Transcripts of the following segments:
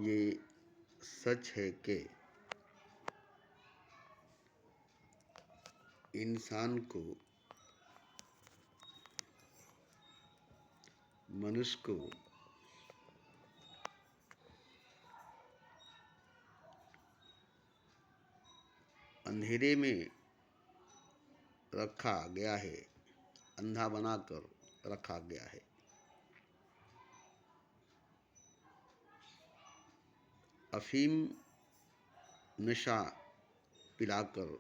ये सच है कि इंसान को, मनुष्य को अंधेरे में रखा गया है, अंधा बनाकर रखा गया है। अफीम नशा पिलाकर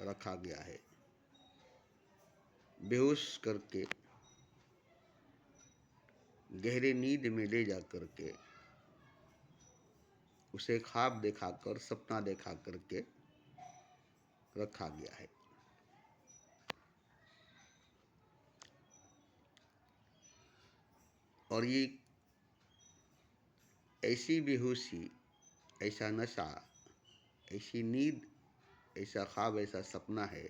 रखा गया है, बेहोश करके गहरे नींद में ले जा करके उसे ख्वाब दिखाकर, सपना दिखा करके रखा गया है। और ये ऐसी बेहोशी, ऐसा नशा, ऐसी नींद, ऐसा ख्वाब, ऐसा सपना है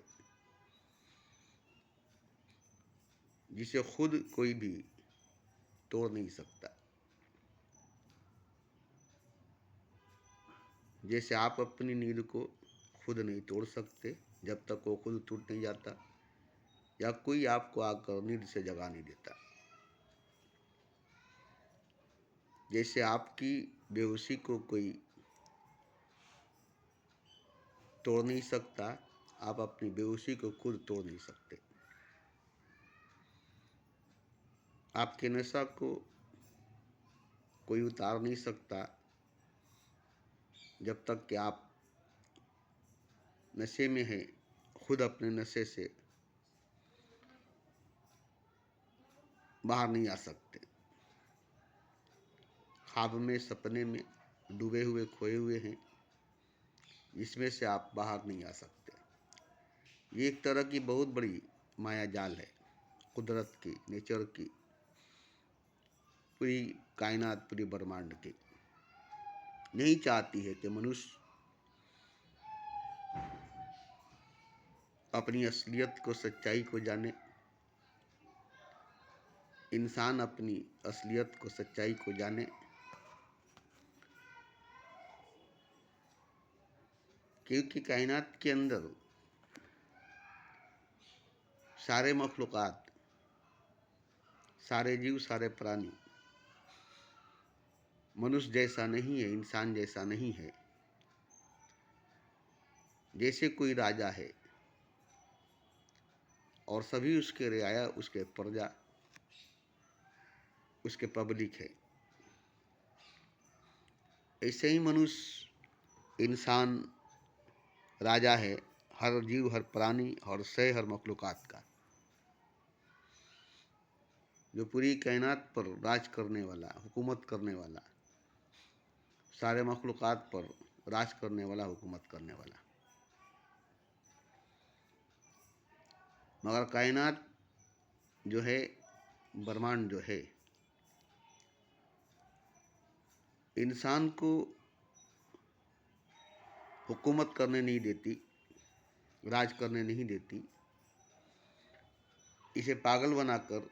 जिसे खुद कोई भी तोड़ नहीं सकता। जैसे आप अपनी नींद को खुद नहीं तोड़ सकते जब तक वो खुद टूट नहीं जाता, या कोई आपको आकर नींद से जगा नहीं देता। जैसे आपकी बेहोशी को कोई तोड़ नहीं सकता, आप अपनी बेहोशी को खुद तोड़ नहीं सकते। आपके नशा को कोई उतार नहीं सकता जब तक कि आप नशे में हैं, खुद अपने नशे से बाहर नहीं आ सकते। ख्वाब में, सपने में डूबे हुए, खोए हुए हैं, जिसमें से आप बाहर नहीं आ सकते। ये एक तरह की बहुत बड़ी माया जाल है, कुदरत की, नेचर की, पूरी कायनात, पूरी ब्रह्मांड की। नहीं चाहती है कि मनुष्य अपनी असलियत को, सच्चाई को जाने। इंसान अपनी असलियत को, सच्चाई को जाने, क्योंकि कायनात के अंदर सारे मखलूक़ात, सारे जीव, सारे प्राणी मनुष्य जैसा नहीं है, इंसान जैसा नहीं है। जैसे कोई राजा है और सभी उसके रियाया, उसके प्रजा, उसके पब्लिक है, ऐसे ही मनुष्य, इंसान राजा है हर जीव, हर प्राणी, हर शय, हर मखलूक़ात का, जो पूरी कायनात पर राज करने वाला, हुकूमत करने वाला, सारे मखलूक़ात पर राज करने वाला, हुकूमत करने वाला। मगर कायनात जो है, ब्रह्मांड जो है, इंसान को हुकूमत करने नहीं देती, राज करने नहीं देती। इसे पागल बनाकर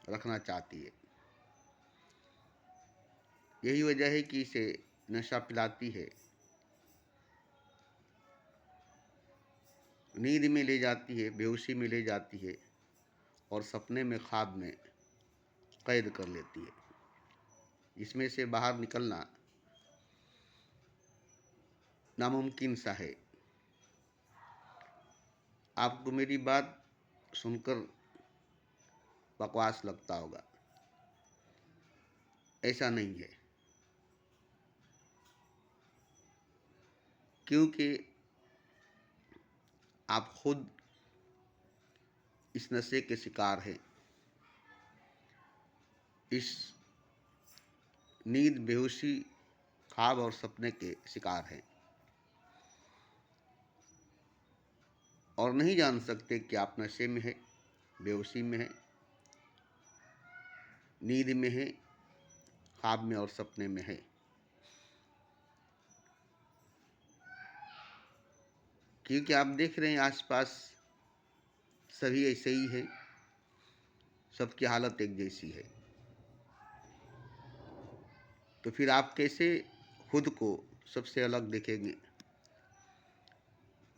रखना चाहती है। यही वजह है कि इसे नशा पिलाती है, नींद में ले जाती है, बेहोशी में ले जाती है, और सपने में, ख्वाब में कैद कर लेती है, जिसमें से बाहर निकलना नामुमकिन सा है। आपको मेरी बात सुनकर बकवास लगता होगा, ऐसा नहीं है। क्योंकि आप खुद इस नशे के शिकार हैं, इस नींद, बेहोशी, ख्वाब और सपने के शिकार हैं, और नहीं जान सकते कि आप नशे में है, बेहोशी में है, नींद में है, ख्वाब में और सपने में है। क्योंकि आप देख रहे हैं आसपास सभी ऐसे ही है, सबकी हालत एक जैसी है। तो फिर आप कैसे खुद को सबसे अलग देखेंगे,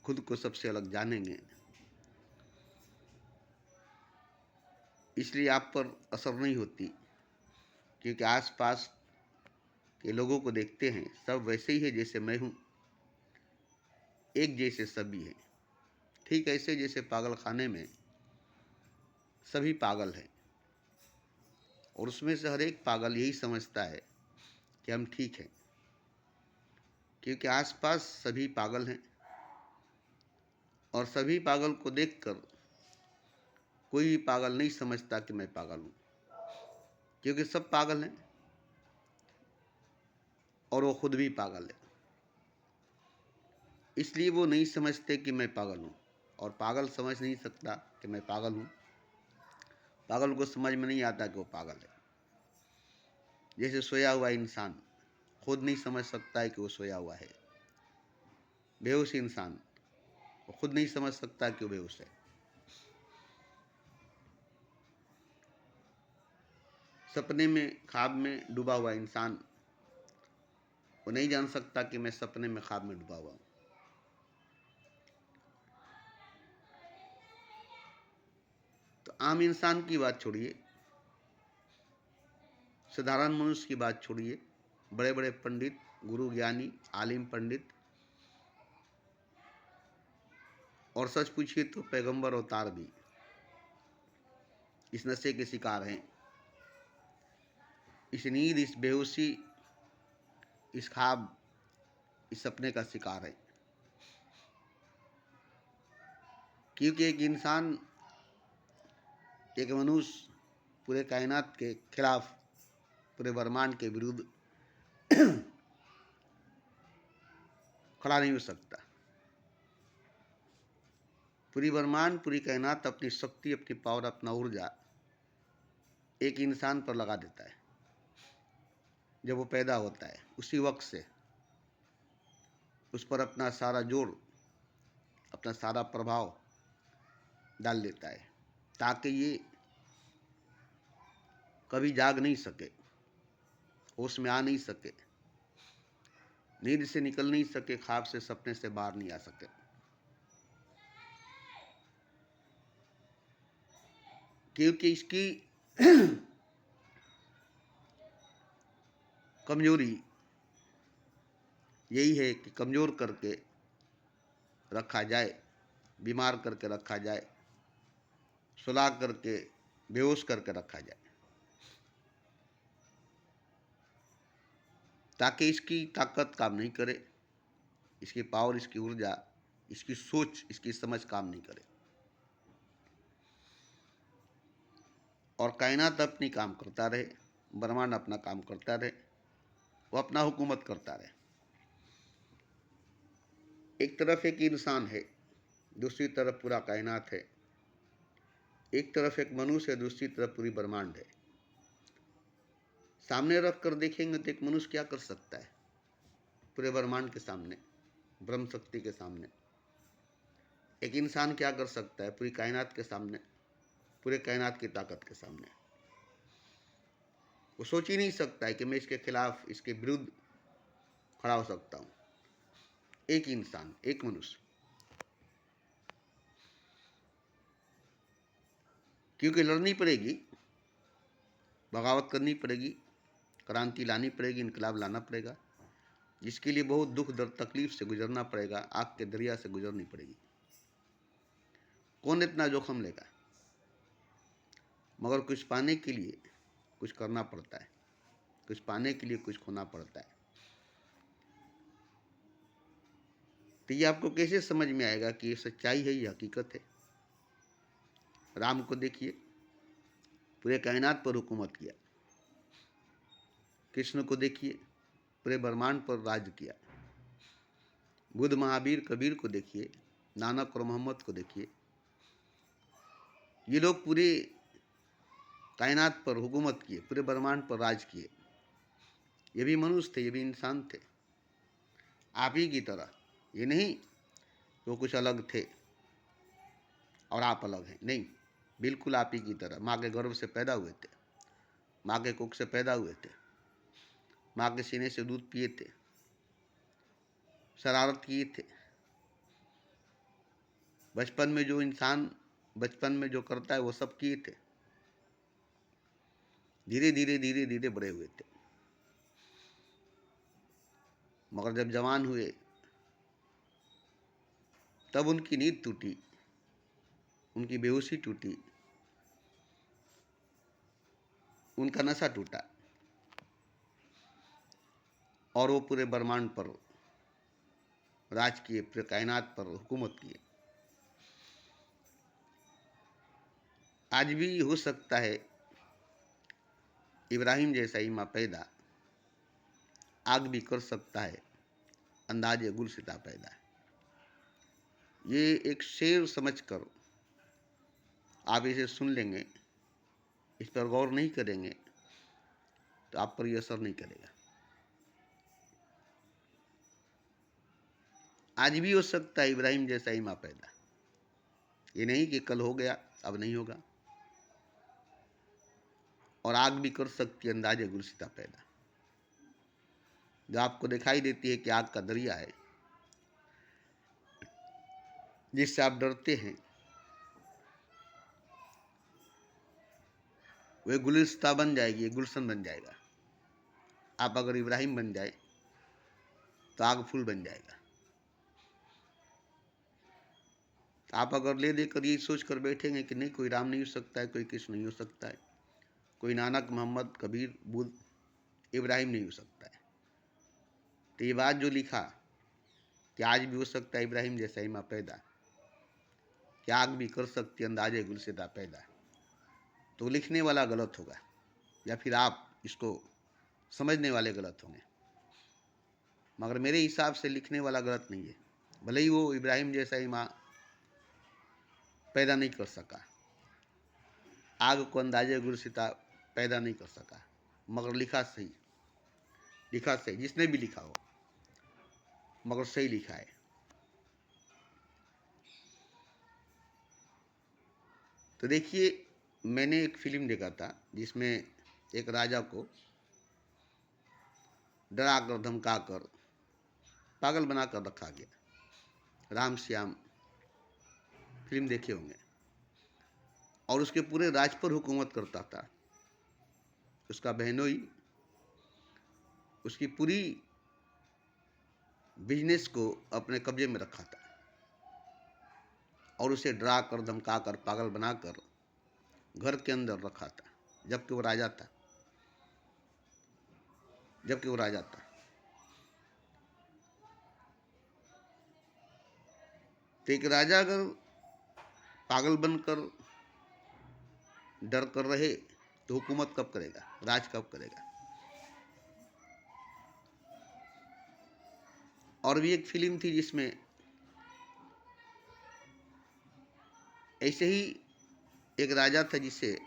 खुद को सबसे अलग जानेंगे, इसलिए आप पर असर नहीं होती, क्योंकि आसपास के लोगों को देखते हैं सब वैसे ही है जैसे मैं हूँ, एक जैसे सभी हैं। ठीक ऐसे जैसे पागल खाने में सभी पागल हैं और उसमें से हर एक पागल यही समझता है कि हम ठीक हैं, क्योंकि आसपास सभी पागल हैं और सभी पागल को देखकर कोई भी पागल नहीं समझता कि मैं पागल हूँ, क्योंकि सब पागल हैं और वो खुद भी पागल है। इसलिए वो नहीं समझते कि मैं पागल हूँ और पागल समझ नहीं सकता कि मैं पागल हूँ। पागल को समझ में नहीं आता कि वो पागल है। जैसे सोया हुआ इंसान खुद नहीं समझ सकता है कि वो सोया हुआ है। बेहोश इंसान वो खुद नहीं समझ सकता कि वो बेहोश है। सपने में, ख्वाब में डूबा हुआ इंसान वो नहीं जान सकता कि मैं सपने में, ख्वाब में डूबा हुआ हूँ। तो आम इंसान की बात छोड़िए, साधारण मनुष्य की बात छोड़िए, बड़े बड़े पंडित, गुरु, ज्ञानी, आलिम, पंडित और सच पूछिए तो पैगंबर अवतार भी इस नशे के शिकार हैं। इस नींद, इस बेहोशी, इस ख्वाब, इस सपने का शिकार है। क्योंकि एक इंसान, एक मनुष्य पूरे कायनात के खिलाफ, पूरे ब्रह्मांड के विरुद्ध खड़ा नहीं हो सकता। पूरी ब्रह्मांड, पूरी कायनात अपनी शक्ति, अपनी पावर, अपना ऊर्जा एक इंसान पर लगा देता है जब वो पैदा होता है। उसी वक्त से उस पर अपना सारा जोर, अपना सारा प्रभाव डाल देता है ताकि ये कभी जाग नहीं सके, होश में आ नहीं सके, नींद से निकल नहीं सके, ख्वाब से, सपने से बाहर नहीं आ सके। क्योंकि इसकी कमजोरी यही है कि कमजोर करके रखा जाए, बीमार करके रखा जाए, सुला करके, बेहोश करके रखा जाए, ताकि इसकी ताकत काम नहीं करे, इसकी पावर, इसकी ऊर्जा, इसकी सोच, इसकी समझ काम नहीं करे और कायनात अपनी काम करता रहे, ब्रह्मांड अपना काम करता रहे, वो अपना हुकूमत करता रहे। एक तरफ एक इंसान है, दूसरी तरफ पूरा कायनात है। एक तरफ एक मनुष्य है, दूसरी तरफ पूरी ब्रह्मांड है। सामने रख कर देखेंगे तो एक मनुष्य क्या कर सकता है पूरे ब्रह्मांड के सामने, ब्रह्म शक्ति के सामने? एक इंसान क्या कर सकता है पूरी कायनात के सामने, पूरे कायनात की ताकत के सामने? वो सोच ही नहीं सकता है कि मैं इसके खिलाफ, इसके विरुद्ध खड़ा हो सकता हूँ। एक इंसान, एक मनुष्य। क्योंकि लड़नी पड़ेगी, बगावत करनी पड़ेगी, क्रांति लानी पड़ेगी, इनकलाब लाना पड़ेगा, जिसके लिए बहुत दुख दर्द तकलीफ से गुजरना पड़ेगा, आग के दरिया से गुजरनी पड़ेगी। कौन इतना जोखम लेगा? मगर कुछ पाने के लिए कुछ करना पड़ता है, कुछ पाने के लिए कुछ खोना पड़ता है। तो ये आपको कैसे समझ में आएगा कि ये सच्चाई है, ये हकीकत है? राम को देखिए, पूरे कायनात पर हुकूमत किया। कृष्ण को देखिए, पूरे ब्रह्मांड पर राज किया। बुद्ध, महावीर, कबीर को देखिए, नानक और मोहम्मद को देखिए। ये लोग पूरे कायनात पर हुकूमत किए, पूरे ब्रह्मांड पर राज किए। ये भी मनुष्य थे, ये भी इंसान थे, आप ही की तरह। ये नहीं वो कुछ अलग थे और आप अलग हैं, नहीं, बिल्कुल आप ही की तरह। माँ के गर्भ से पैदा हुए थे, माँ के कोख से पैदा हुए थे, माँ के सीने से दूध पिए थे, शरारत किए थे। बचपन में जो इंसान बचपन में जो करता है वो सब किए थे। धीरे धीरे धीरे धीरे बड़े हुए थे, मगर जब जवान हुए तब उनकी नींद टूटी, उनकी बेहोशी टूटी, उनका नशा टूटा और वो पूरे ब्रह्मांड पर राज किए, पूरे कायनात पर हुकूमत किए। आज भी हो सकता है इब्राहिम जैसा इमाम पैदा, आग भी कर सकता है अंदाजे गुलसिता पैदा। ये एक शेर समझकर आप इसे सुन लेंगे, इस पर गौर नहीं करेंगे तो आप पर ये असर नहीं करेगा। आज भी हो सकता है इब्राहिम जैसा इमाम पैदा, ये नहीं कि कल हो गया अब नहीं होगा। और आग भी कर सकती है अंदाजे गुलसिता पैदा। जो आपको दिखाई देती है कि आग का दरिया है जिससे आप डरते हैं, वह गुलिस्ता बन जाएगी, गुलशन बन जाएगा। आप अगर इब्राहिम बन जाए तो आग फूल बन जाएगा। तो आप अगर ले देकर ये सोच कर बैठेंगे कि नहीं, कोई राम नहीं हो सकता है, कोई कृष्ण नहीं हो सकता है, कोई नानक, मोहम्मद, कबीर, बुद्ध, इब्राहिम नहीं हो सकता है, तो ये बात जो लिखा कि आज भी हो सकता है इब्राहिम जैसा इमाम पैदा, कि आग भी कर सकती अंदाजे गुलसिता पैदा, तो लिखने वाला गलत होगा या फिर आप इसको समझने वाले गलत होंगे। मगर मेरे हिसाब से लिखने वाला गलत नहीं है। भले ही वो इब्राहिम जैसा इमाम पैदा नहीं कर सका, आग को अंदाजे गुलसिता पैदा नहीं कर सका, मगर लिखा सही, लिखा सही, जिसने भी लिखा हो मगर सही लिखा है। तो देखिए, मैंने एक फिल्म देखा था जिसमें एक राजा को डरा कर धमका कर पागल बना कर रखा गया। राम श्याम फिल्म देखे होंगे। और उसके पूरे राज पर हुकूमत करता था। उसका बहनोई उसकी पूरी बिजनेस को अपने कब्जे में रखा था और उसे डरा कर धमका कर पागल बनाकर घर के अंदर रखा था, जबकि वो राजा था, जबकि वो राजा था। तो एक राजा अगर पागल बनकर डर कर रहे तो हुकूमत कब करेगा, राज कब करेगा। और भी एक फिल्म थी जिसमें ऐसे ही एक राजा था जिसे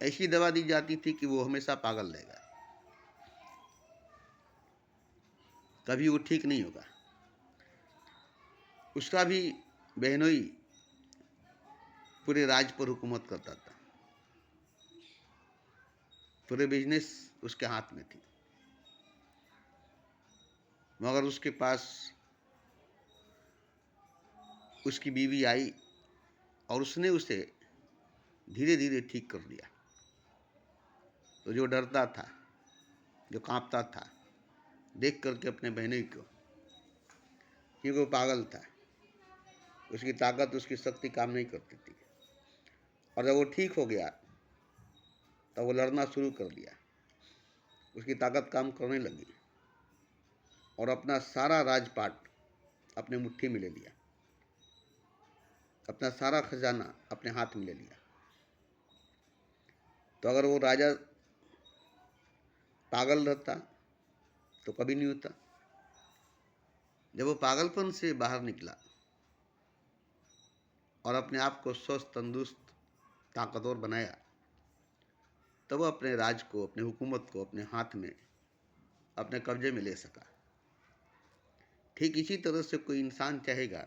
ऐसी दवा दी जाती थी कि वो हमेशा पागल रहेगा, कभी वो ठीक नहीं होगा। उसका भी बहनोई पूरे राज पर हुकूमत करता था, पूरे बिजनेस उसके हाथ में थी। मगर उसके पास उसकी बीवी आई और उसने उसे धीरे धीरे ठीक कर दिया। तो जो डरता था, जो कांपता था देख करके अपने बहनोई को, क्योंकि वो पागल था, उसकी ताकत, उसकी शक्ति काम नहीं करती थी। और जब वो ठीक हो गया तब वो लड़ना शुरू कर दिया, उसकी ताकत काम करने लगी और अपना सारा राजपाट अपने मुट्ठी में ले लिया, अपना सारा खजाना अपने हाथ में ले लिया। तो अगर वो राजा पागल रहता तो कभी नहीं होता। जब वो पागलपन से बाहर निकला और अपने आप को स्वस्थ, तंदुरुस्त, ताकतवर बनाया, तब वो अपने राज को, अपने हुकूमत को अपने हाथ में, अपने कब्जे में ले सका। ठीक इसी तरह से कोई इंसान चाहेगा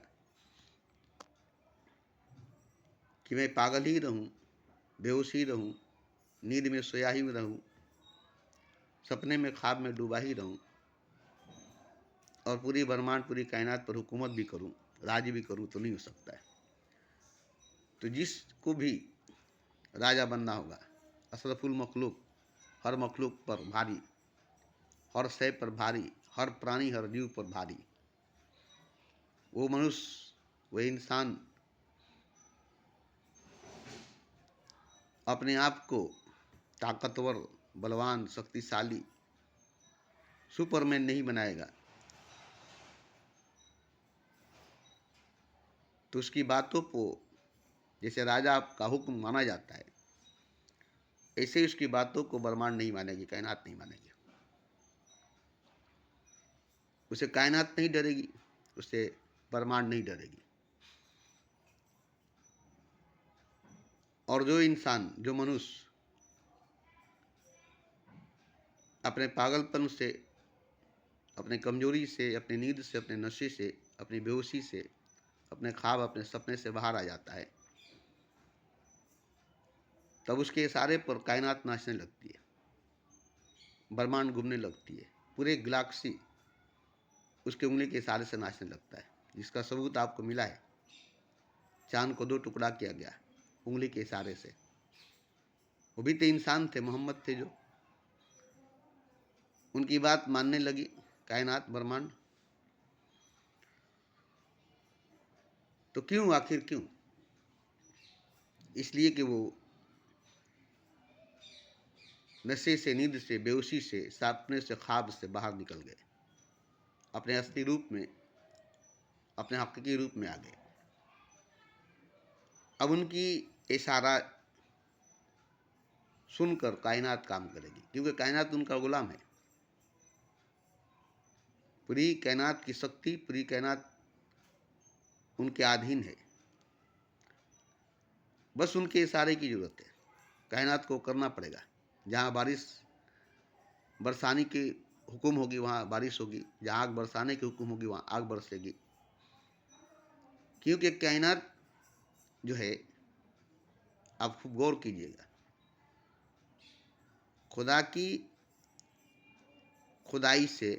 कि मैं पागल ही रहूं, बेहोश ही रहूं, नींद में सोया ही रहूं, सपने में ख्वाब में डूबा ही रहूं, और पूरी ब्रह्मांड पूरी कायनात पर हुकूमत भी करूं, राज भी करूं, तो नहीं हो सकता है। तो जिसको भी राजा बनना होगा, अशरफुल मखलूक, हर मखलूक पर भारी, हर शय पर भारी, हर प्राणी हर जीव पर भारी, वो मनुष्य, वह इंसान अपने आप को ताकतवर, बलवान, शक्तिशाली, सुपरमैन नहीं बनाएगा, तो उसकी बातों को जैसे राजा का हुक्म माना जाता है, ऐसे ही उसकी बातों को ब्रह्मांड नहीं मानेगी, कायनात नहीं मानेगी। उसे कायनात नहीं डरेगी, उसे ब्रह्मांड नहीं डरेगी। और जो इंसान, जो मनुष्य अपने पागलपन से, अपने कमजोरी से, अपनी नींद से, अपने नशे से, अपनी बेहोशी से, अपने ख्वाब, अपने सपने से बाहर आ जाता है, तब उसके इशारे पर कायनात नाचने लगती है, ब्रह्मांड घूमने लगती है, पूरे गैलेक्सी उसके उंगली के इशारे से नाचने लगता है, जिसका सबूत आपको मिला है। चांद को 2 टुकड़ा किया गया उंगली के इशारे से। वो भी तो इंसान थे, मोहम्मद थे, जो उनकी बात मानने लगी कायनात, ब्रह्मांड। तो क्यों, आखिर क्यों? इसलिए कि वो नशे से, नींद से, बेहोशी से, सपने से, ख्वाब से बाहर निकल गए, अपने असली रूप में, अपने हकीकी रूप में आ गए। अब उनकी इशारा सुनकर कायनात काम करेगी, क्योंकि कायनात उनका गुलाम है। पूरी कायनात की शक्ति, पूरी कायनात उनके अधीन है। बस उनके इशारे की जरूरत है। कायनात को करना पड़ेगा। जहाँ बारिश बरसाने की हुक्म होगी वहाँ बारिश होगी, जहाँ आग बरसाने की हुक्म होगी वहाँ आग बरसेगी। क्योंकि कायनात जो है, आप खूब गौर कीजिएगा, खुदा की खुदाई से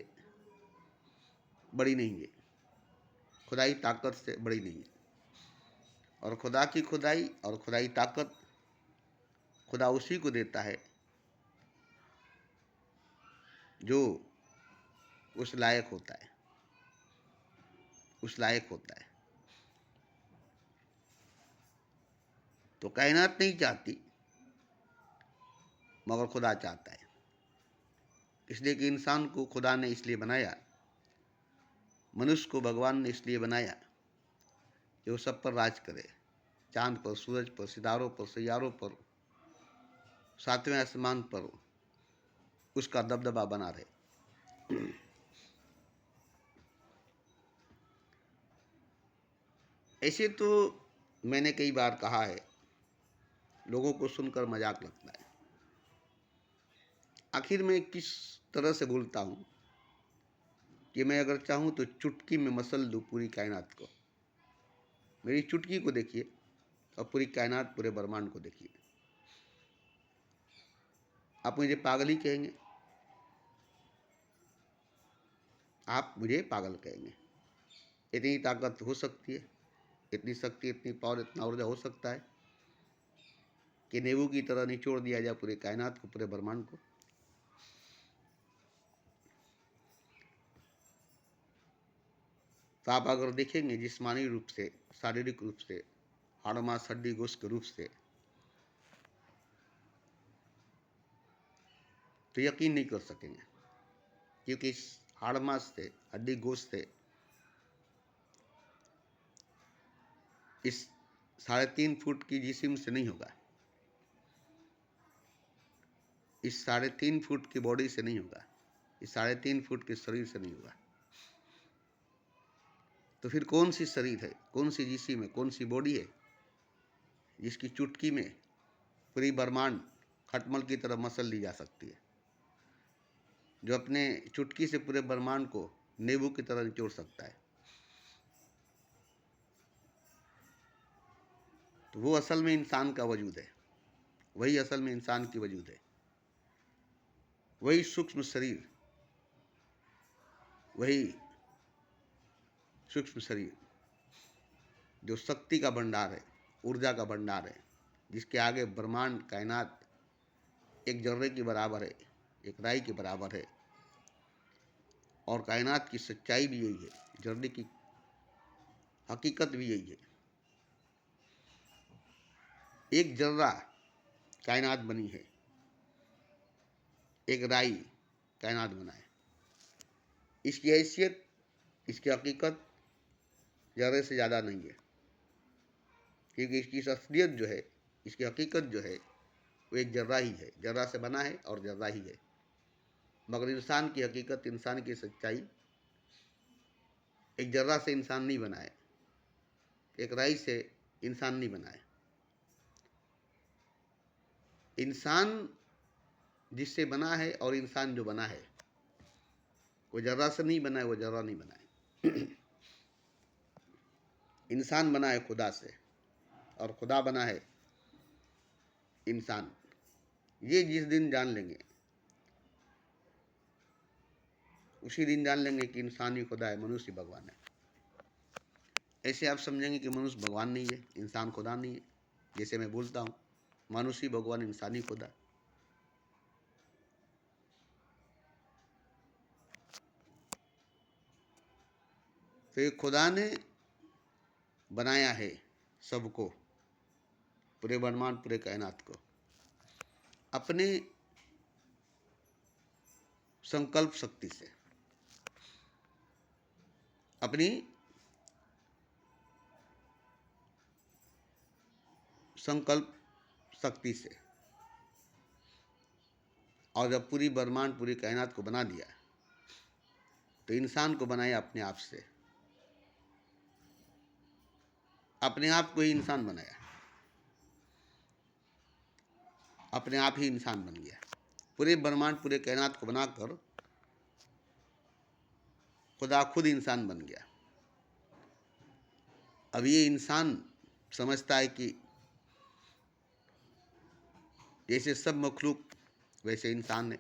बड़ी नहीं है, खुदाई ताकत से बड़ी नहीं है। और खुदा की खुदाई और खुदाई ताकत खुदा उसी को देता है जो उस लायक होता है, उस लायक होता है। तो कायनात नहीं चाहती, मगर खुदा चाहता है। इसलिए कि इंसान को खुदा ने इसलिए बनाया, मनुष्य को भगवान ने इसलिए बनाया कि वो सब पर राज करे, चांद पर, सूरज पर, सितारों पर, सैयारों पर, 7वें आसमान पर उसका दबदबा बना रहे। ऐसे तो मैंने कई बार कहा है, लोगों को सुनकर मजाक लगता है। आखिर मैं किस तरह से बोलता हूँ कि मैं अगर चाहूँ तो चुटकी में मसल दूँ पूरी कायनात को। मेरी चुटकी को देखिए और पूरी कायनात, पूरे ब्रह्मांड को देखिए। आप मुझे पागल ही कहेंगे, आप मुझे पागल कहेंगे। इतनी ताकत हो सकती है, इतनी शक्ति, इतनी पावर, इतना ऊर्जा हो सकता है कि नींबू की तरह निचोड़ दिया जाए पूरे कायनात को, पूरे ब्रह्मांड को। तो आप अगर देखेंगे जिस्मानी रूप से, शारीरिक रूप से, हाड़ मांस हड्डी गोश्त के रूप से, तो यकीन नहीं कर सकेंगे। क्योंकि इस हाड़ मांस से, हड्डी गोश्त से, इस 3.5 फुट की जिस्म से नहीं होगा, इस 3.5 फुट की बॉडी से नहीं होगा, इस 3.5 फुट के शरीर से नहीं होगा। तो फिर कौन सी शरीर है, कौन सी जिस्म है, कौन सी बॉडी है जिसकी चुटकी में पूरी ब्रह्मांड खटमल की तरह मसल ली जा सकती है, जो अपने चुटकी से पूरे ब्रह्मांड को नींबू की तरह निचोड़ सकता है? तो वो असल में इंसान का वजूद है, वही असल में इंसान की वजूद है, वही सूक्ष्म शरीर, वही सूक्ष्म शरीर जो शक्ति का भंडार है, ऊर्जा का भंडार है, जिसके आगे ब्रह्मांड कायनात एक जर्रे के बराबर है, एक राई के बराबर है। और कायनात की सच्चाई भी यही है, जर्रे की हकीकत भी यही है। एक जर्रा कायनात बनी है, एक राई कायनात बना है। इसकी हैसियत, इसकी हकीकत जर्रे से ज़्यादा नहीं है, क्योंकि इसकी असलियत जो है, इसकी हकीकत जो है, वो एक जर्रा ही है, जर्रा से बना है और जर्रा ही है। मगर इंसान की हकीकत, इंसान की सच्चाई, एक जर्रा से इंसान नहीं बना है, एक राई से इंसान नहीं बना है। इंसान जिससे बना है और इंसान जो बना है, वो जर्रा से नहीं बना है, वो जर्रा नहीं बना है। इंसान बना है खुदा से और खुदा बना है इंसान। ये जिस दिन जान लेंगे, उसी दिन जान लेंगे कि इंसान ही खुदा है, मनुष्य भगवान है। ऐसे आप समझेंगे कि मनुष्य भगवान नहीं है, इंसान खुदा नहीं है। जैसे मैं बोलता हूँ, मनुष्य भगवान, इंसान ही खुदा। तो ये खुदा ने बनाया है सबको, पूरे ब्रह्मांड, पूरे कायनात को, अपने संकल्प शक्ति से, अपनी संकल्प शक्ति से। और जब पूरी ब्रह्मांड, पूरी कायनात को बना दिया, तो इंसान को बनाया अपने आप से, अपने आप को ही इंसान बनाया, अपने आप ही इंसान बन गया। पूरे ब्रह्मांड, पूरे कायनात को बनाकर खुदा खुद इंसान बन गया। अब ये इंसान समझता है कि जैसे सब मखलूक वैसे इंसान है,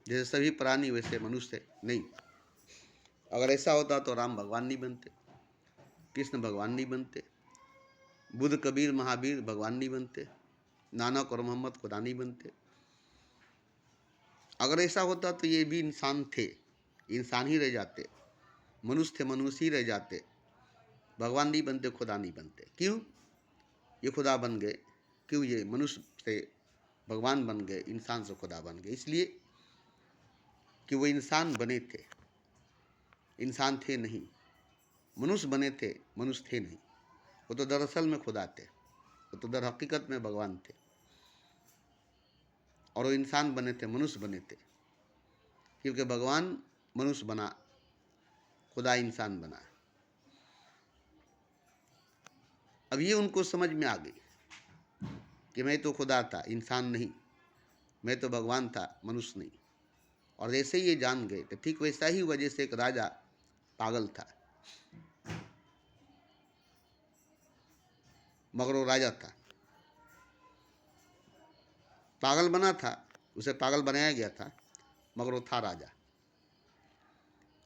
जैसे सभी प्राणी वैसे मनुष्य है। नहीं, अगर ऐसा होता तो राम भगवान नहीं बनते, कृष्ण भगवान नहीं बनते, बुद्ध, कबीर, महावीर भगवान नहीं बनते, नानक और मोहम्मद खुदा नहीं बनते। अगर ऐसा होता तो ये भी इंसान थे, इंसान ही रह जाते, मनुष्य थे, मनुष्य ही रह जाते, भगवान नहीं बनते, खुदा नहीं बनते। क्यों ये खुदा बन गए? क्यों ये मनुष्य से भगवान बन गए, इंसान से खुदा बन गए? इसलिए कि वो इंसान बने थे, इंसान थे नहीं। मनुष्य बने थे, मनुष्य थे नहीं। वो तो दरअसल में खुदा थे, वो तो दर हकीकत में भगवान थे। और वो इंसान बने थे, मनुष्य बने थे, क्योंकि भगवान मनुष्य बना, खुदा इंसान बना। अब ये उनको समझ में आ गई कि मैं तो खुदा था, इंसान नहीं, मैं तो भगवान था, मनुष्य नहीं। और जैसे ही ये जान गए, तो ठीक वैसा ही वजह से एक राजा पागल था, मगर वो राजा था, पागल बना था, उसे पागल बनाया गया था, मगर वो था राजा।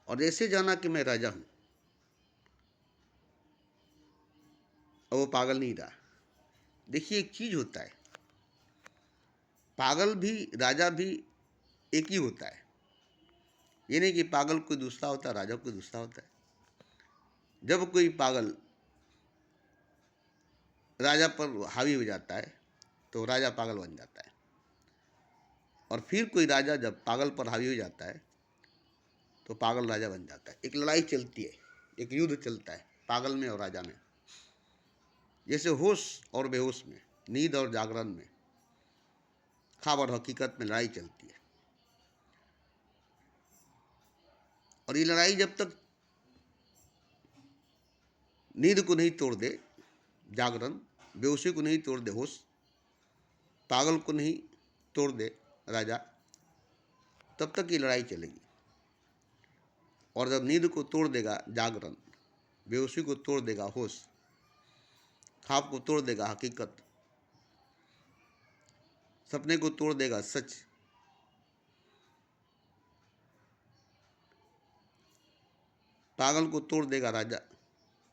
और जैसे जाना कि मैं राजा हूं, और वो पागल नहीं रहा। देखिए, एक चीज होता है, पागल भी राजा भी एक ही होता है। ये नहीं कि पागल कोई दूसरा होता है, राजा कोई दूसरा होता है। जब कोई पागल राजा पर हावी हो जाता है, तो राजा पागल बन जाता है। और फिर कोई राजा जब पागल पर हावी हो जाता है, तो पागल राजा बन जाता है। एक लड़ाई चलती है, एक युद्ध चलता है पागल में और राजा में। जैसे होश और बेहोश में, नींद और जागरण में, ख्वाब और हकीकत में लड़ाई चलती है। और ये लड़ाई जब तक नींद को नहीं तोड़ दे जागरण, बेहोशी को नहीं तोड़ दे होश, पागल को नहीं तोड़ दे राजा, तब तक ये लड़ाई चलेगी। और जब नींद को तोड़ देगा जागरण, बेहोशी को तोड़ देगा होश, ख्वाब को तोड़ देगा हकीकत, सपने को तोड़ देगा सच, पागल को तोड़ देगा राजा।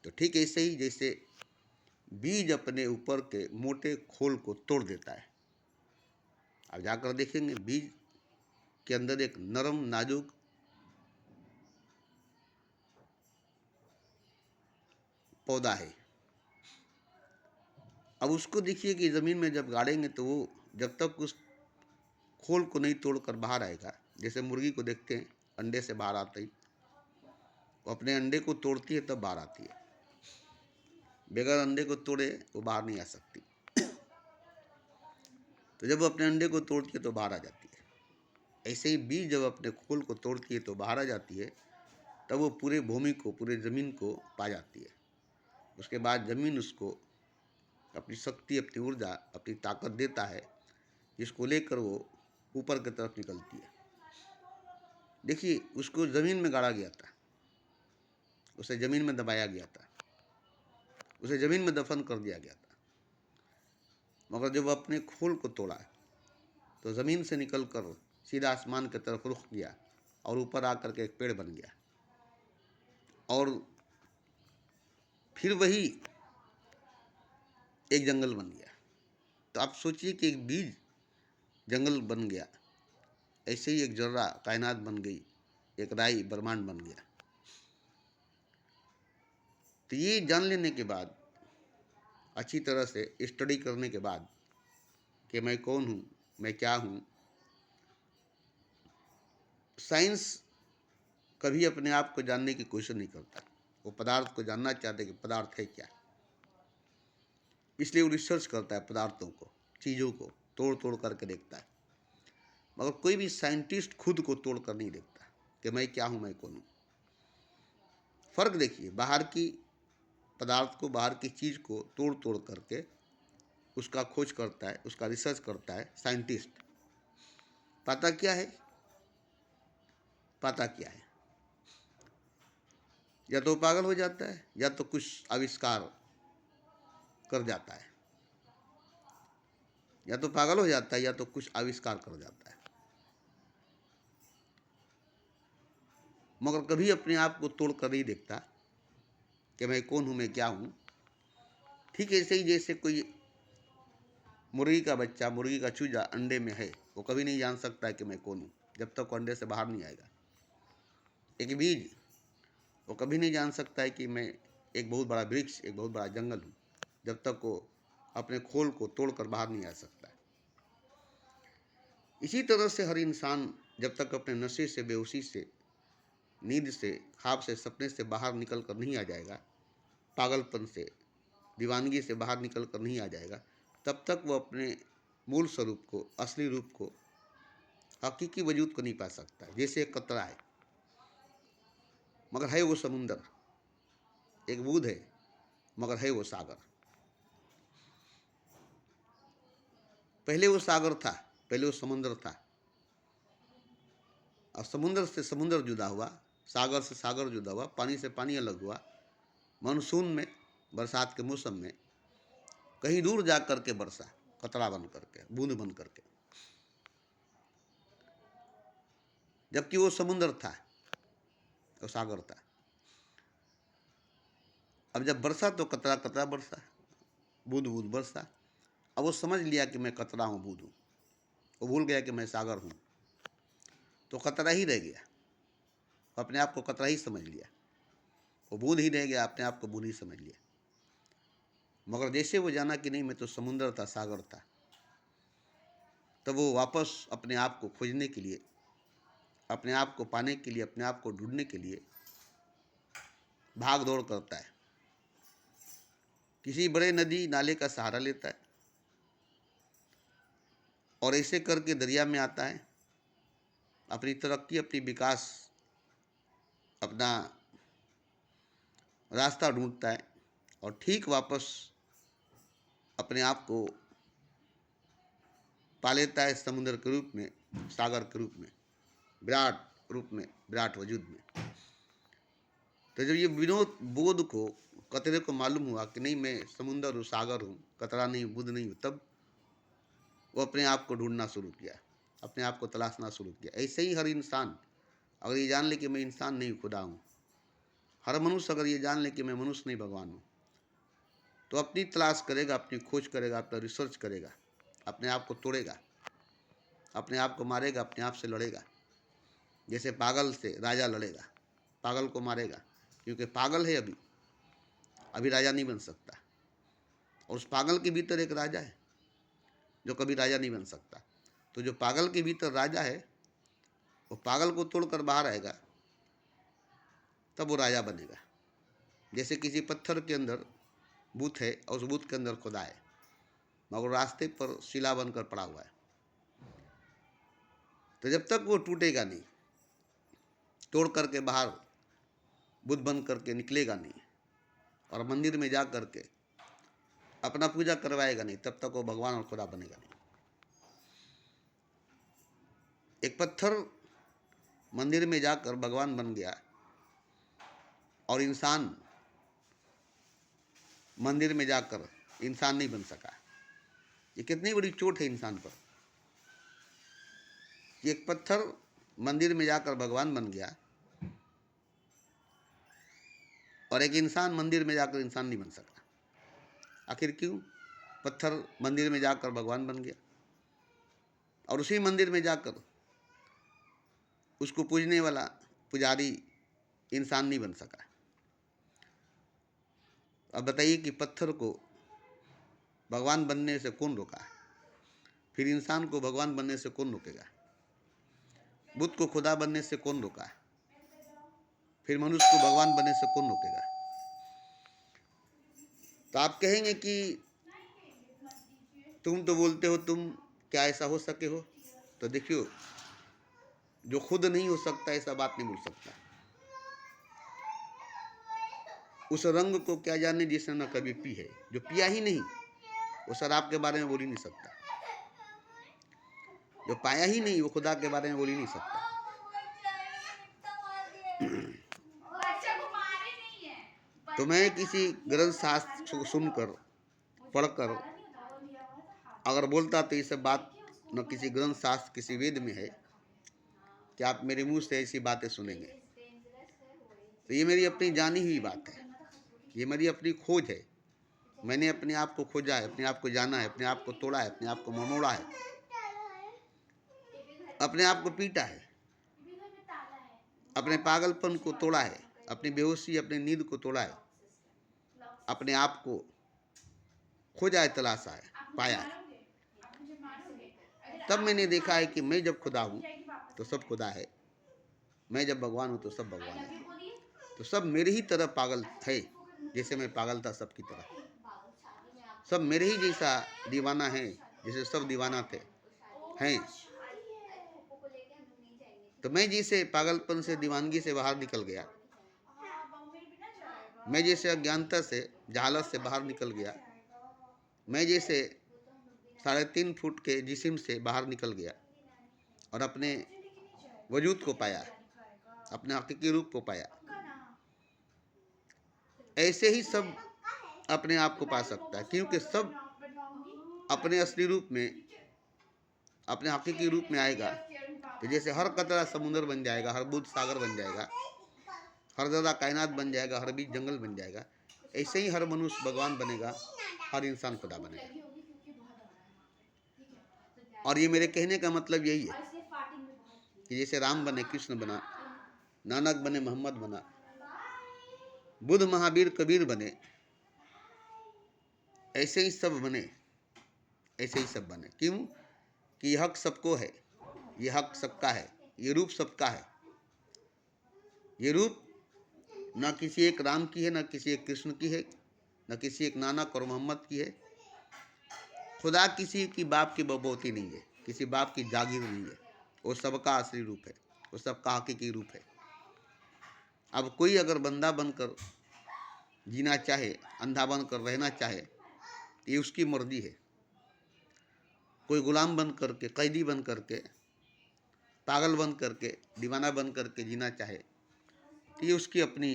तो ठीक ऐसे ही जैसे बीज अपने ऊपर के मोटे खोल को तोड़ देता है। आप जाकर देखेंगे बीज के अंदर एक नरम नाजुक पौधा है। अब उसको देखिए कि ज़मीन में जब गाड़ेंगे तो वो जब तक उस खोल को नहीं तोड़कर बाहर आएगा, जैसे मुर्गी को देखते हैं अंडे से बाहर आते ही वो अपने अंडे को तोड़ती है तब बाहर आती है, बगैर अंडे को तोड़े वो बाहर नहीं आ सकती। तो जब वो अपने अंडे को तोड़ती है तो बाहर आ जाती है। ऐसे ही बीज जब अपने खोल को तोड़ती है तो बाहर आ जाती है, तब वो पूरे भूमि को, पूरे ज़मीन को पा जाती है। उसके बाद ज़मीन उसको अपनी शक्ति, अपनी ऊर्जा, अपनी ताकत देता है, जिसको लेकर वो ऊपर की तरफ निकलती है। देखिए उसको ज़मीन में गाड़ा गया था, उसे ज़मीन में दबाया गया था, उसे ज़मीन में दफन कर दिया गया था, मगर जब वो अपने खोल को तोड़ा तो ज़मीन से निकलकर सीधा आसमान की तरफ रुख किया और ऊपर आकर के एक पेड़ बन गया। और फिर वही एक जंगल बन गया। तो आप सोचिए कि एक बीज जंगल बन गया, ऐसे ही एक जर्रा कायनात बन गई, एक राई ब्रह्मांड बन गया। तो ये जान लेने के बाद, अच्छी तरह से स्टडी करने के बाद कि मैं कौन हूँ, मैं क्या हूँ, साइंस कभी अपने आप को जानने की कोशिश नहीं करता। वो पदार्थ को जानना चाहते कि पदार्थ है क्या, इसलिए वो रिसर्च करता है पदार्थों को, चीज़ों को तोड़ तोड़ करके देखता है। मगर कोई भी साइंटिस्ट खुद को तोड़ कर नहीं देखता कि मैं क्या हूँ, मैं कौन हूँ। फ़र्क देखिए, बाहर की पदार्थ को, बाहर की चीज़ को तोड़ तोड़ करके उसका खोज करता है, उसका रिसर्च करता है साइंटिस्ट। पाता क्या है, पाता क्या है, या तो पागल हो जाता है या तो कुछ आविष्कार कर जाता है, या तो पागल हो जाता है या तो कुछ आविष्कार कर जाता है, मगर कभी अपने आप को तोड़ कर नहीं देखता कि मैं कौन हूँ, मैं क्या हूँ। ठीक ऐसे ही जैसे कोई मुर्गी का बच्चा, मुर्गी का चूजा अंडे में है, वो कभी नहीं जान सकता है कि मैं कौन हूँ जब तक वो अंडे से बाहर नहीं आएगा। एक बीज वो कभी नहीं जान सकता है कि मैं एक बहुत बड़ा वृक्ष, एक बहुत बड़ा जंगल हूँ, जब तक वो अपने खोल को तोड़कर बाहर नहीं आ सकता। इसी तरह से हर इंसान जब तक अपने नशे से, बेहोशी से, नींद से, ख्वाब से, सपने से बाहर निकल कर नहीं आ जाएगा, पागलपन से, दीवानगी से बाहर निकल कर नहीं आ जाएगा, तब तक वो अपने मूल स्वरूप को, असली रूप को, हकीकी वजूद को नहीं पा सकता। जैसे एक कतरा है, मगर है वो समुंदर, एक बूंद है मगर है वो सागर। पहले वो सागर था, पहले वो समुंदर था, और समुंदर से समुंदर जुदा हुआ, सागर से सागर जुदा हुआ, पानी से पानी अलग हुआ। मानसून में, बरसात के मौसम में कहीं दूर जा करके बरसा, कतरा बन करके, बूंद बन करके, जबकि वो समुंदर था, वो सागर था। अब जब बरसा तो कतरा कतरा बरसा, बूंद बूंद बरसा। अब वो समझ लिया कि मैं कतरा हूँ, बूंद हूँ, वो भूल गया कि मैं सागर हूँ, तो कतरा ही रह गया, अपने आप को कतरा ही समझ लिया। वो बूंद ही रह गया, अपने आप को बूंद ही समझ लिया। मगर जैसे वो जाना कि नहीं मैं तो समुंदर था, सागर था, तब वो वापस अपने आप को खोजने के लिए, अपने आप को पाने के लिए, अपने आप को ढूंढने के लिए भाग दौड़ करता है, किसी बड़े नदी नाले का सहारा लेता है और ऐसे करके दरिया में आता है, अपनी तरक्की, अपनी विकास, अपना रास्ता ढूंढता है और ठीक वापस अपने आप को पा लेता है समुद्र के रूप में, सागर के रूप में, विराट रूप में, विराट वजूद में। तो जब ये विनोद बोध को, कतरे को मालूम हुआ कि नहीं मैं समुंदर हूँ, सागर हूँ, कतरा नहीं, बुद्ध नहीं हूँ, तब वो अपने आप को ढूंढना शुरू किया, अपने आप को तलाशना शुरू किया। ऐसे ही हर इंसान अगर ये जान ले कि मैं इंसान नहीं, खुदा हूँ, हर मनुष्य अगर ये जान ले कि मैं मनुष्य नहीं भगवान हूँ, तो अपनी तलाश करेगा, अपनी खोज करेगा, अपना रिसर्च करेगा, अपने आप को तोड़ेगा, अपने आप को मारेगा, अपने आप से लड़ेगा। जैसे पागल से राजा लड़ेगा, पागल को मारेगा, क्योंकि पागल है अभी राजा नहीं बन सकता। और उस पागल के भीतर एक राजा है जो कभी राजा नहीं बन सकता। तो जो पागल के भीतर राजा है, वो पागल को तोड़कर बाहर आएगा, तब वो राजा बनेगा। जैसे किसी पत्थर के अंदर भूत है और उस भूत के अंदर खुदा है, मगर रास्ते पर शिला बनकर पड़ा हुआ है। तो जब तक वो टूटेगा नहीं, तोड़ करके बाहर बुद्ध बन करके निकलेगा नहीं, और मंदिर में जा करके अपना पूजा करवाएगा नहीं, तब तक वो भगवान और खुदा बनेगा नहीं। एक पत्थर मंदिर में जाकर भगवान बन गया और इंसान मंदिर में जाकर इंसान नहीं बन सका। ये कितनी बड़ी चोट है इंसान पर कि एक पत्थर मंदिर में जाकर भगवान बन गया और एक इंसान मंदिर में जाकर इंसान नहीं बन सका। आखिर क्यों? पत्थर मंदिर में जाकर भगवान बन गया और उसी मंदिर में जाकर उसको पूजने वाला पुजारी इंसान नहीं बन सका। अब बताइए कि पत्थर को भगवान बनने से कौन रोका? फिर इंसान को भगवान बनने से कौन रोकेगा? बुद्ध को खुदा बनने से कौन रोका? फिर मनुष्य को भगवान बनने से कौन रोकेगा? तो आप कहेंगे कि तुम तो बोलते हो, तुम क्या ऐसा हो सके हो? तो देखियो, जो खुद नहीं हो सकता ऐसा बात नहीं बोल सकता। उस रंग को क्या जाने जिसने न कभी पी है। जो पिया ही नहीं वो शराब के बारे में बोल ही नहीं सकता। जो पाया ही नहीं वो खुदा के बारे में बोल ही नहीं सकता। तो मैं किसी ग्रंथ शास्त्र को सुनकर पढ़कर अगर बोलता तो ये सब बात न किसी ग्रंथ शास्त्र किसी वेद में है कि आप मेरे मुंह से ऐसी बातें सुनेंगे। तो ये मेरी अपनी जानी हुई बात है, ये मेरी अपनी खोज है। मैंने अपने आप को खोजा है, अपने आप को जाना है, अपने आप को तोड़ा है, अपने आप को ममोड़ा है, अपने आप को पीटा है, अपने पागलपन को तोड़ा है, अपनी बेहोशी अपनी नींद को तोड़ा है, अपने आप को खोजा है, तलाशा है, पाया है। तब मैंने देखा है कि मैं जब खुदा हूँ तो सब खुदा है, मैं जब भगवान हूँ तो सब भगवान है। तो सब मेरे ही तरह पागल है, जैसे मैं पागल था सबकी तरह। सब मेरे ही जैसा दीवाना है जैसे सब दीवाना थे हैं। तो मैं जैसे पागलपन से, दीवानगी से बाहर निकल गया, मैं जैसे अज्ञानता से, जहालत से बाहर निकल गया, मैं जैसे 3.5 फुट के जिस्म से बाहर निकल गया और अपने वजूद को पाया, अपने हकीकी रूप को पाया। ऐसे ही सब अपने आप को पा सकता है, क्योंकि सब अपने असली रूप में, अपने हकीकी रूप में आएगा। तो जैसे हर कतरा समुद्र बन जाएगा, हर बूंद सागर बन जाएगा, हर जरा कायनात बन जाएगा, हर बीज जंगल बन जाएगा, ऐसे ही हर मनुष्य भगवान बनेगा, हर इंसान खुदा बनेगा। और ये मेरे कहने का मतलब यही है कि जैसे राम बने, कृष्ण बना, नानक बने, मोहम्मद बना, बुद्ध, महावीर, कबीर बने, ऐसे ही सब बने, ऐसे ही सब बने। क्यों? कि यह हक सबको है, ये हक सबका है, ये रूप सबका है। ये रूप न किसी एक राम की है, न किसी एक कृष्ण की है, न किसी एक नानक और मोहम्मद की है। खुदा किसी की बाप की बबौती नहीं है, किसी बाप की जागीर नहीं है। वो सबका असली रूप है, वो सबका हकीकी रूप है। अब कोई अगर बंदा बनकर जीना चाहे, अंधा बनकर रहना चाहे, तो ये उसकी मर्जी है। कोई गुलाम बन करके, कैदी बन करके, पागल बन करके, दीवाना बन करके जीना चाहे, तो ये उसकी अपनी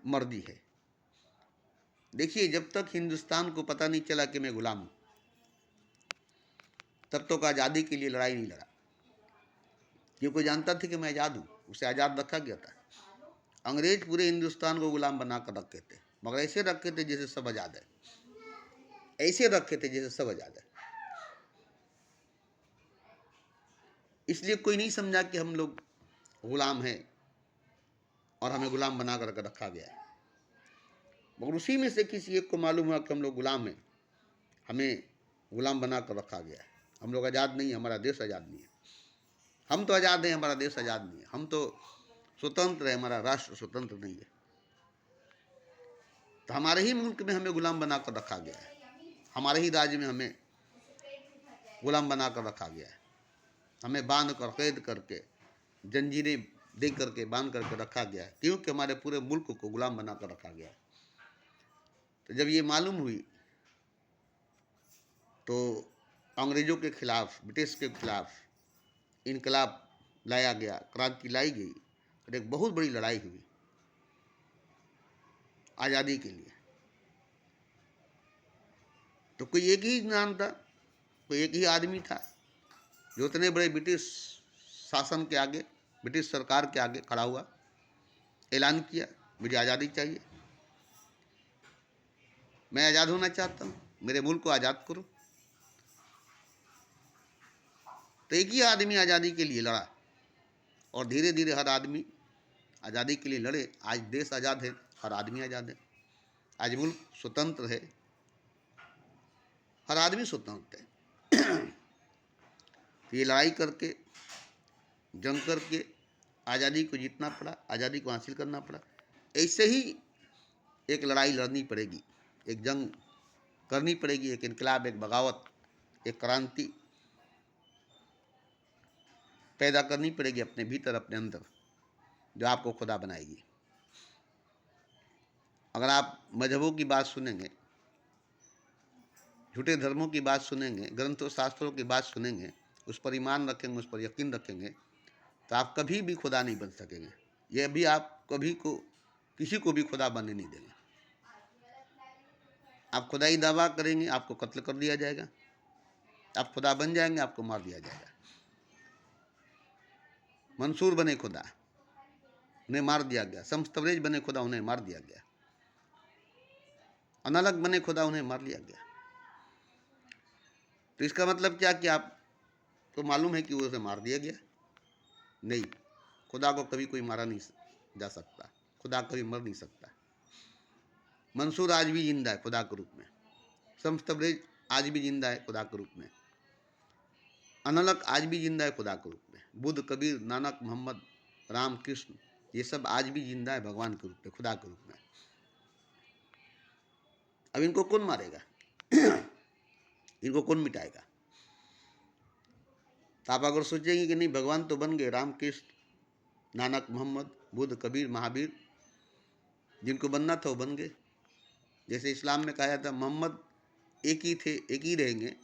मर्जी है। देखिए, जब तक हिंदुस्तान को पता नहीं चला कि मैं गुलाम हूँ, तब तक आज़ादी के लिए लड़ाई नहीं लड़ा। क्योंकि जानता था कि मैं आज़ाद हूँ, उसे आज़ाद रखा गया था। अंग्रेज पूरे हिंदुस्तान को गुलाम बना कर रखे थे, मगर ऐसे रखे थे जैसे सब आज़ाद है, ऐसे रखे थे जैसे सब आज़ाद है। इसलिए कोई नहीं समझा कि हम लोग गुलाम हैं और हमें गुलाम बना कर रखा गया है। मगर उसी में से किसी एक को मालूम हुआ कि हम लोग गुलाम हैं, हमें गुलाम बना कर रखा गया है, हम लोग आज़ाद नहीं है, हमारा देश आज़ाद नहीं है। हम तो आज़ाद हैं, हमारा देश आज़ाद नहीं है, हम तो स्वतंत्र है, हमारा राष्ट्र स्वतंत्र नहीं है। तो हमारे ही मुल्क में हमें गुलाम बना कर रखा गया है, हमारे ही राज्य में हमें गुलाम बना कर रखा गया है, हमें बांध कर कैद करके जंजीरें दे करके बांध करके रखा गया है, क्योंकि हमारे पूरे मुल्क को गुलाम बना कर रखा गया है। तो जब ये मालूम हुई तो अंग्रेज़ों के खिलाफ, ब्रिटिश के खिलाफ इनकलाब लाया गया, क्रांति लाई गई और एक बहुत बड़ी लड़ाई हुई आज़ादी के लिए। तो कोई एक ही नाम था, कोई एक ही आदमी था जो इतने बड़े ब्रिटिश शासन के आगे, ब्रिटिश सरकार के आगे खड़ा हुआ, ऐलान किया मुझे आज़ादी चाहिए, मैं आज़ाद होना चाहता हूँ, मेरे मुल्क को आज़ाद करो। तो एक ही आदमी आज़ादी के लिए लड़ा और धीरे धीरे हर आदमी आज़ादी के लिए लड़े। आज देश आज़ाद है, हर आदमी आज़ाद है, आज मुल्क स्वतंत्र है, हर आदमी स्वतंत्र है। तो ये लड़ाई करके, जंग करके आज़ादी को जीतना पड़ा, आज़ादी को हासिल करना पड़ा। ऐसे ही एक लड़ाई लड़नी पड़ेगी, एक जंग करनी पड़ेगी, एक इनकलाब, एक बगावत, एक क्रांति पैदा करनी पड़ेगी अपने भीतर, अपने अंदर, जो आपको खुदा बनाएगी। अगर आप मजहबों की बात सुनेंगे, झूठे धर्मों की बात सुनेंगे, ग्रंथों शास्त्रों की बात सुनेंगे, उस पर ईमान रखेंगे, उस पर यकीन रखेंगे, तो आप कभी भी खुदा नहीं बन सकेंगे। यह भी आप कभी को किसी को भी खुदा बनने नहीं देंगे। आप खुदाई दावा करेंगे, आपको कत्ल कर दिया जाएगा। आप खुदा बन जाएंगे, आपको मार दिया जाएगा। मंसूर बने खुदा, उन्हें मार दिया गया। शम्स-तबरेज़ बने खुदा, उन्हें मार दिया गया। अनलग बने खुदा, उन्हें मार लिया गया। तो इसका मतलब क्या कि आपको मालूम है कि वो उसे मार दिया गया? नहीं, खुदा को कभी कोई मारा नहीं जा सकता, खुदा कभी मर नहीं सकता। मंसूर आज भी जिंदा है खुदा के रूप में, शम्स-तबरेज़ आज भी जिंदा है खुदा के रूप में, अनलग आज भी जिंदा है खुदा के रूप में, बुद्ध, कबीर, नानक, मोहम्मद, राम, कृष्ण, ये सब आज भी जिंदा है भगवान के रूप में, खुदा के रूप में। अब इनको कौन मारेगा? इनको कौन मिटाएगा? तो आप अगर सोचेंगे कि नहीं, भगवान तो बन गए, राम, कृष्ण, नानक, मोहम्मद, बुद्ध, कबीर, महावीर, जिनको बनना था वो बन गए। जैसे इस्लाम में कहा जाता है मोहम्मद एक ही थे, एक ही रहेंगे,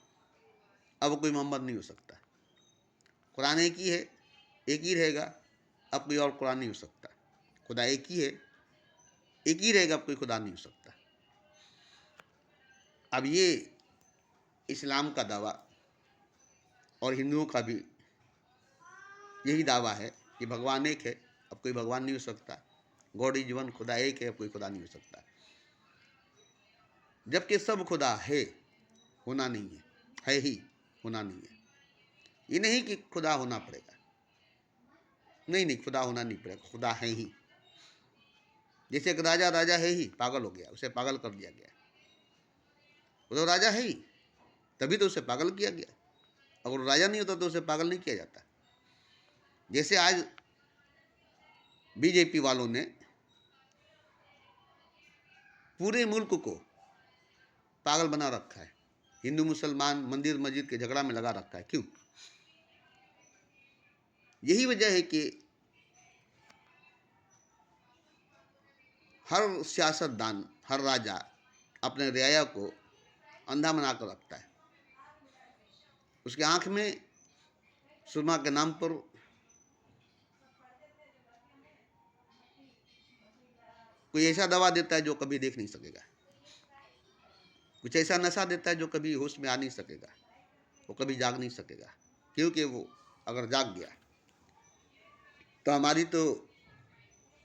अब कोई मोहम्मद नहीं हो सकता। कुरान एक ही है, एक ही रहेगा, अब कोई और कुरान नहीं हो सकता। खुदा एक ही है, एक ही रहेगा, अब कोई खुदा नहीं हो सकता। अब ये इस्लाम का दावा और हिंदुओं का भी यही दावा है कि भगवान एक है, अब कोई भगवान नहीं हो सकता। गॉड इज वन, खुदा एक है, अब कोई खुदा नहीं हो सकता। जबकि सब खुदा है, होना नहीं है ही, होना नहीं है। ये नहीं कि खुदा होना पड़ेगा, नहीं नहीं, खुदा होना नहीं पड़ेगा, खुदा है ही। जैसे एक राजा, राजा है ही, पागल हो गया, उसे पागल कर दिया गया। वो तो राजा है ही, तभी तो उसे पागल किया गया। अगर राजा नहीं होता तो उसे पागल नहीं किया जाता। जैसे आज बीजेपी वालों ने पूरे मुल्क को पागल बना रखा है, हिंदू मुसलमान, मंदिर मस्जिद के झगड़ा में लगा रखा है। क्यों? यही वजह है कि हर सियासतदान, हर राजा अपने रियाया को अंधा बना कर रखता है। उसके आंख में सुरमा के नाम पर कोई ऐसा दवा देता है जो कभी देख नहीं सकेगा, कुछ ऐसा नशा देता है जो कभी होश में आ नहीं सकेगा, वो कभी जाग नहीं सकेगा। क्योंकि वो अगर जाग गया तो हमारी तो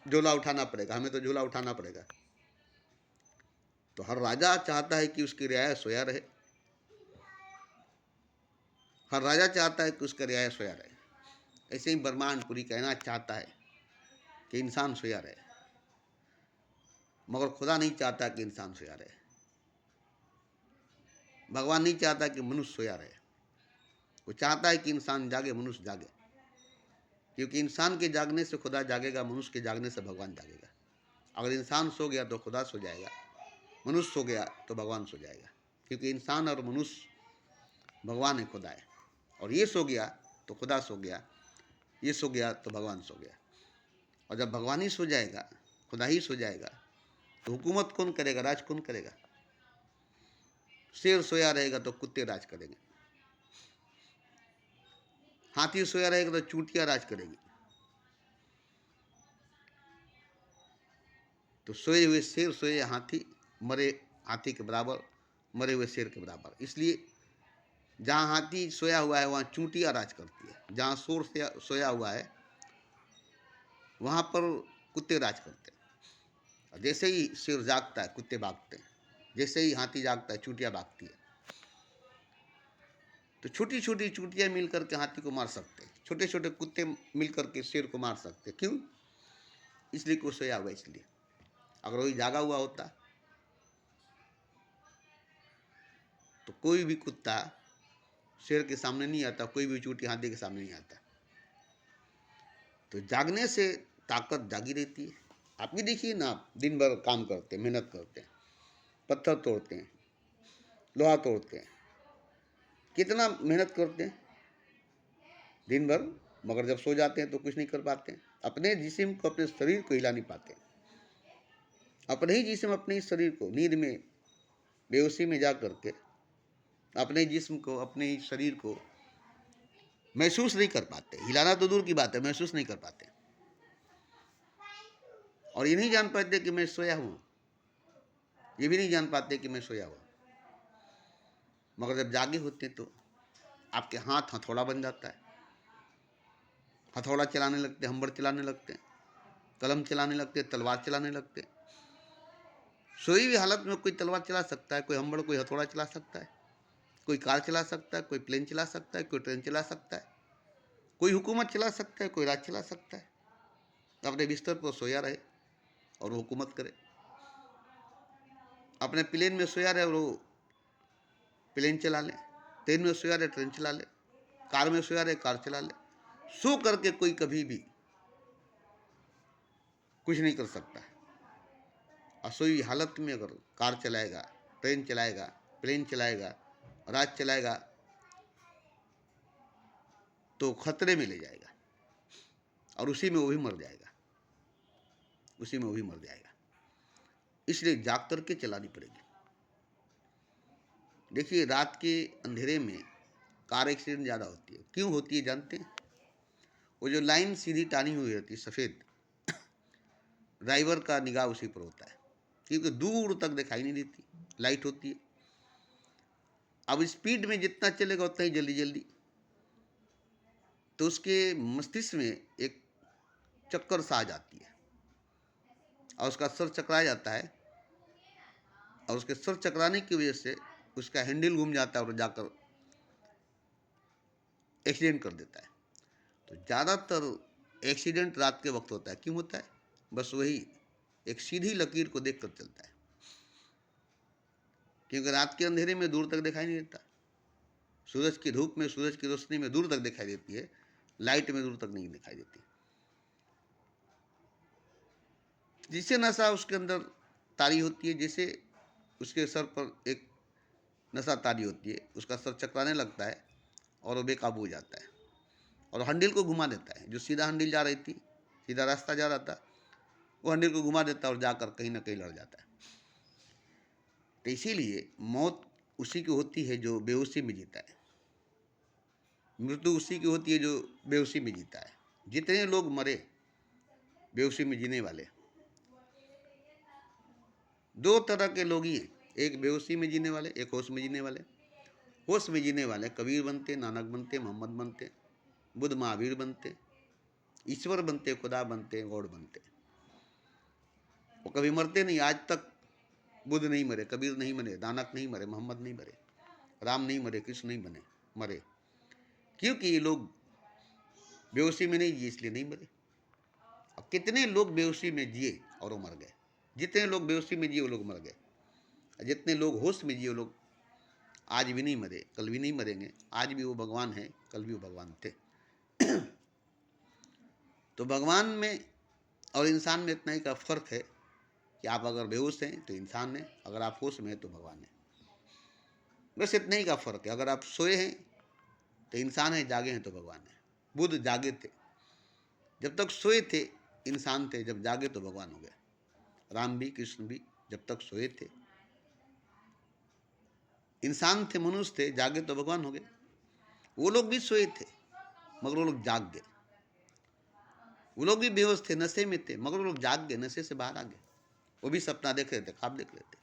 झोला उठाना पड़ेगा, हमें तो झोला उठाना पड़ेगा। तो हर राजा चाहता है कि उसकी रियाया सोया रहे, हर राजा चाहता है कि उसका रियाया सोया रहे। ऐसे ही ब्रह्मांडपुरी कहना चाहता है कि इंसान सोया रहे, मगर खुदा नहीं चाहता कि इंसान सोया रहे। भगवान नहीं चाहता कि मनुष्य सोया रहे, वो चाहता है कि इंसान जागे, मनुष्य जागे। क्योंकि इंसान के जागने से खुदा जागेगा, मनुष्य के जागने से भगवान जागेगा। अगर इंसान सो गया तो खुदा सो जाएगा, मनुष्य सो गया तो भगवान सो जाएगा। क्योंकि इंसान और मनुष्य भगवान है, खुदा है। और ये सो गया तो खुदा सो गया, ये सो गया तो भगवान सो गया। और जब भगवान ही सो जाएगा, खुदा ही सो जाएगा, तो हुकूमत कौन करेगा, राज कौन करेगा? शेर सोया रहेगा तो कुत्ते राज करेंगे, हाथी सोया रहेगा तो चूंटियां राज करेगी। तो सोए हुए शेर, सोए हाथी, मरे हाथी के बराबर, मरे हुए शेर के बराबर। इसलिए जहाँ हाथी सोया हुआ है वहाँ चूंटियां राज करती है, जहाँ शोर सोया हुआ है वहाँ पर कुत्ते राज करते हैं। और जैसे ही शेर जागता है कुत्ते भागते हैं, जैसे ही हाथी जागता है चूंटियां भागती है। तो छोटी छोटी चूंटियां मिल करके हाथी को मार सकते हैं, छोटे छोटे कुत्ते मिल करके शेर को मार सकते हैं। क्यों? इसलिए कि वो सोया हुआ है। इसलिए अगर वही जागा हुआ होता तो कोई भी कुत्ता शेर के सामने नहीं आता, कोई भी चूंटी हाथी के सामने नहीं आता। तो जागने से ताकत जागी रहती है। आप भी देखिए ना, आप दिन भर काम करते हैं, मेहनत करते हैं, पत्थर तोड़ते हैं, लोहा तोड़ते हैं, कितना मेहनत करते हैं दिन भर, मगर जब सो जाते हैं तो कुछ नहीं कर पाते। अपने जिस्म को, अपने शरीर को हिला नहीं पाते। अपने ही जिस्म, अपने ही शरीर को नींद में, बेहोशी में जा करके अपने जिस्म को, अपने ही शरीर को महसूस नहीं कर पाते। हिलाना तो दूर की बात है, महसूस नहीं कर पाते। और ये नहीं जान पाते कि मैं सोया हूँ, ये भी नहीं जान पाते कि मैं सोया हूँ। मगर जब जागे होते हैं तो आपके हाथ हथौड़ा बन जाता है, हथौड़ा चलाने लगते, हम्बर चलाने लगते, कलम चलाने लगते, तलवार चलाने लगते। सोई हुई हालत में कोई तलवार चला सकता है, कोई हम्बर, कोई हथौड़ा चला सकता है, कोई कार चला सकता है, कोई प्लेन चला सकता है, कोई ट्रेन चला सकता है, कोई हुकूमत चला सकता है, कोई राज चला सकता है। अपने बिस्तर पर सोया रहे और वो हुकूमत करे, अपने प्लेन में सोया रहे और वो प्लेन चला ले, ट्रेन में सोया रहे ट्रेन चला ले, कार में सोया रहे कार चला ले। सो करके कोई कभी भी कुछ नहीं कर सकता है। और सोई हालत में अगर कार चलाएगा, ट्रेन चलाएगा, प्लेन चलाएगा, राज चलाएगा तो खतरे में ले जाएगा और उसी में वो भी मर जाएगा, उसी में वो भी मर जाएगा। इसलिए जाग करके चलानी पड़ेगी। देखिए, रात के अंधेरे में कार एक्सीडेंट ज़्यादा होती है। क्यों होती है जानते हैं? वो जो लाइन सीधी टानी हुई रहती है सफ़ेद, ड्राइवर का निगाह उसी पर होता है, क्योंकि दूर तक दिखाई नहीं देती, लाइट होती है। अब स्पीड में जितना चलेगा उतना ही जल्दी जल्दी, तो उसके मस्तिष्क में एक चक्कर सा आ जाती है और उसका सर चकरा जाता है। और उसके सर चकराने की वजह से उसका हैंडल घूम जाता है और जाकर एक्सीडेंट कर देता है। तो ज़्यादातर एक्सीडेंट रात के वक्त होता है। क्यों होता है? बस वही एक सीधी लकीर को देख कर चलता है, क्योंकि रात के अंधेरे में दूर तक दिखाई नहीं देता। सूरज की धूप में, सूरज की रोशनी में दूर तक दिखाई देती है, लाइट में दूर तक नहीं दिखाई देती। जिससे नशा उसके अंदर तारी होती है, जैसे उसके सर पर एक नशा तारी होती है, उसका सर चकराने लगता है और वो बेकाबू हो जाता है और हंडिल को घुमा देता है। जो सीधा हंडिल जा रही थी, सीधा रास्ता जा रहा था, वो हंडिल को घुमा देता है और जाकर कहीं ना कहीं लड़ जाता है। तो इसीलिए मौत उसी की होती है जो बेहोशी में जीता है, मृत्यु उसी की होती है जो बेहोशी में जीता है। जितने लोग मरे बेहोशी में जीने वाले, दो तरह के लोग ही हैं, एक बेहोशी में जीने वाले, एक होश में जीने वाले। होश में जीने वाले कबीर बनते, नानक बनते, मोहम्मद बनते, बुद्ध महावीर बनते, ईश्वर बनते, खुदा बनते, गॉड बनते। वो कभी मरते नहीं। आज तक बुद्ध नहीं मरे, कबीर नहीं मरे, नानक नहीं मरे, मोहम्मद नहीं मरे, राम नहीं मरे, कृष्ण नहीं मरे। क्योंकि ये लोग बेहोशी में नहीं जिए, इसलिए नहीं मरे। अब कितने लोग बेहोशी में जिए और वो मर गए। जितने लोग बेहोशी में जिए वो लोग मर गए, जितने लोग होश में जिए वो लोग आज भी नहीं मरे, कल भी नहीं मरेंगे। आज भी वो भगवान है, कल भी वो भगवान थे। तो भगवान में और इंसान में इतना ही का फर्क है कि आप अगर बेहोश हैं तो इंसान है, अगर आप होश में हैं तो भगवान है। बस इतना ही का फर्क है। अगर आप सोए हैं तो इंसान है, जागे हैं तो भगवान है। बुद्ध जागे थे, जब तक सोए थे इंसान थे, जब जागे तो भगवान हो गए। राम भी, कृष्ण भी जब तक सोए थे इंसान थे, मनुष्य थे, जागे तो भगवान हो गए। वो लोग भी सोए थे मगर वो लोग जाग गए। वो लोग भी बेहोश थे, नशे में थे, मगर वो लोग जाग गए, नशे से बाहर आ गए। वो भी सपना देख रहे थे, ख्वाब देख रहे थे,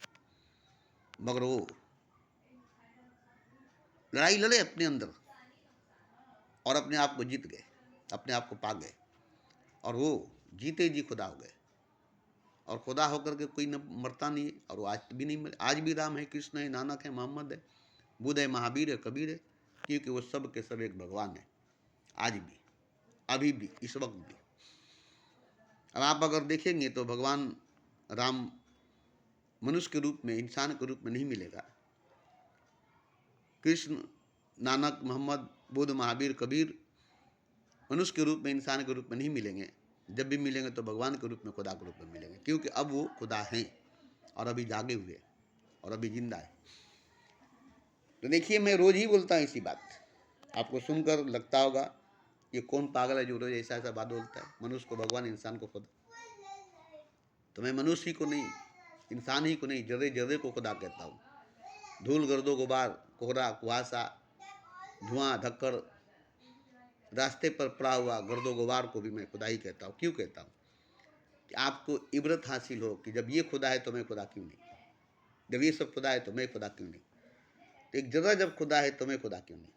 मगर वो लड़ाई लड़े अपने अंदर और अपने आप को जीत गए, अपने आप को पा गए। और वो जीते जी खुदा हो गए। और खुदा होकर के कोई न मरता नहीं है, और वो आज भी नहीं मरे। आज भी राम है, कृष्ण है, नानक है, मोहम्मद है, बुद्ध है, महावीर है, कबीर है, क्योंकि वो सब के सब एक भगवान है। आज भी, अभी भी, इस वक्त भी। अब आप अगर देखेंगे तो भगवान राम मनुष्य के रूप में, इंसान के रूप में नहीं मिलेगा। कृष्ण, नानक, मोहम्मद, बुद्ध, महावीर, कबीर मनुष्य के रूप में, इंसान के रूप में नहीं मिलेंगे। जब भी मिलेंगे तो भगवान के रूप में, खुदा के रूप में मिलेंगे, क्योंकि अब वो खुदा हैं और अभी जागे हुए और अभी जिंदा है। तो देखिए, मैं रोज ही बोलता हूँ इसी बात। आपको सुनकर लगता होगा ये कौन पागल है जो रोज ऐसा ऐसा बात बोलता है, मनुष्य को भगवान, इंसान को खुदा। तो मैं मनुष्य ही को नहीं, इंसान ही को नहीं, जर्रे जर्रे को खुदा कहता हूँ। धूल, गर्दो, गुबार, कोहरा, कुहासा, धुआं, धक्कड़, रास्ते पर पड़ा हुआ गर्दो गुबार को भी मैं खुदा ही कहता हूँ। क्यों कहता हूँ? कि आपको इबरत हासिल हो कि जब ये खुदा है तो मैं खुदा क्यों नहीं, जब ये सब खुदा है तो मैं खुदा क्यों नहीं। तो एक जगह जब खुदा है तो मैं खुदा क्यों नहीं।